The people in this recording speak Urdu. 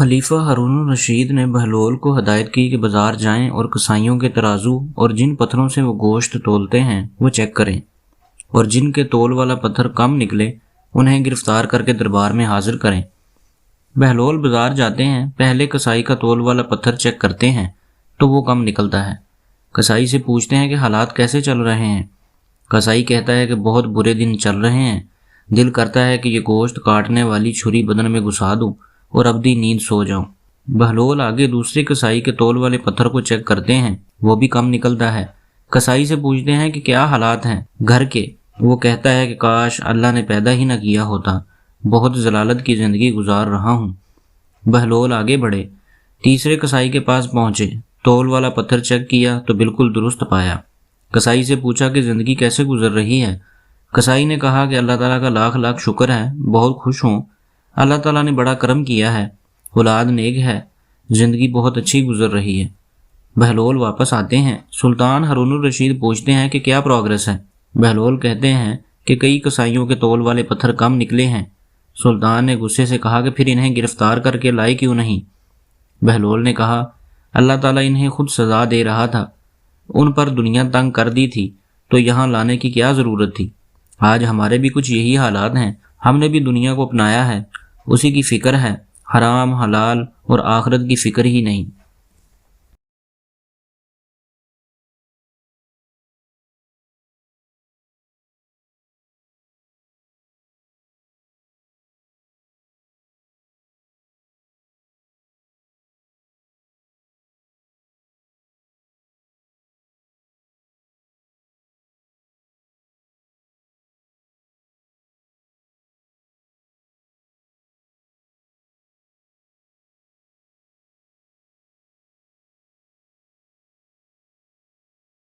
خلیفہ ہارون الرشید نے بہلول کو ہدایت کی کہ بازار جائیں اور کسائیوں کے ترازو اور جن پتھروں سے وہ گوشت تولتے ہیں وہ چیک کریں، اور جن کے تول والا پتھر کم نکلے انہیں گرفتار کر کے دربار میں حاضر کریں۔ بہلول بازار جاتے ہیں، پہلے کسائی کا تول والا پتھر چیک کرتے ہیں تو وہ کم نکلتا ہے۔ کسائی سے پوچھتے ہیں کہ حالات کیسے چل رہے ہیں۔ کسائی کہتا ہے کہ بہت برے دن چل رہے ہیں، دل کرتا ہے کہ یہ گوشت کاٹنے والی چھری بدن میں گھسا دوں اور ابدی نیند سو جاؤں۔ بہلول آگے دوسرے کسائی کے تول والے پتھر کو چیک کرتے ہیں، وہ بھی کم نکلتا ہے۔ کسائی سے پوچھتے ہیں کہ کیا حالات ہیں گھر کے۔ وہ کہتا ہے کہ کاش اللہ نے پیدا ہی نہ کیا ہوتا، بہت ذلالت کی زندگی گزار رہا ہوں۔ بہلول آگے بڑھے، تیسرے کسائی کے پاس پہنچے، تول والا پتھر چیک کیا تو بالکل درست پایا۔ کسائی سے پوچھا کہ زندگی کیسے گزر رہی ہے۔ کسائی نے کہا کہ اللہ تعالیٰ کا لاکھ لاکھ شکر ہے، بہت خوش ہوں، اللہ تعالیٰ نے بڑا کرم کیا ہے، اولاد نیک ہے، زندگی بہت اچھی گزر رہی ہے۔ بہلول واپس آتے ہیں، سلطان ہارون الرشید پوچھتے ہیں کہ کیا پروگرس ہے۔ بہلول کہتے ہیں کہ کئی کسائیوں کے تول والے پتھر کم نکلے ہیں۔ سلطان نے غصے سے کہا کہ پھر انہیں گرفتار کر کے لائے کیوں نہیں۔ بہلول نے کہا اللہ تعالیٰ انہیں خود سزا دے رہا تھا، ان پر دنیا تنگ کر دی تھی تو یہاں لانے کی کیا ضرورت تھی۔ آج ہمارے بھی کچھ یہی حالات ہیں، ہم نے بھی دنیا کو اپنایا ہے، اسی کی فکر ہے، حرام حلال اور آخرت کی فکر ہی نہیں۔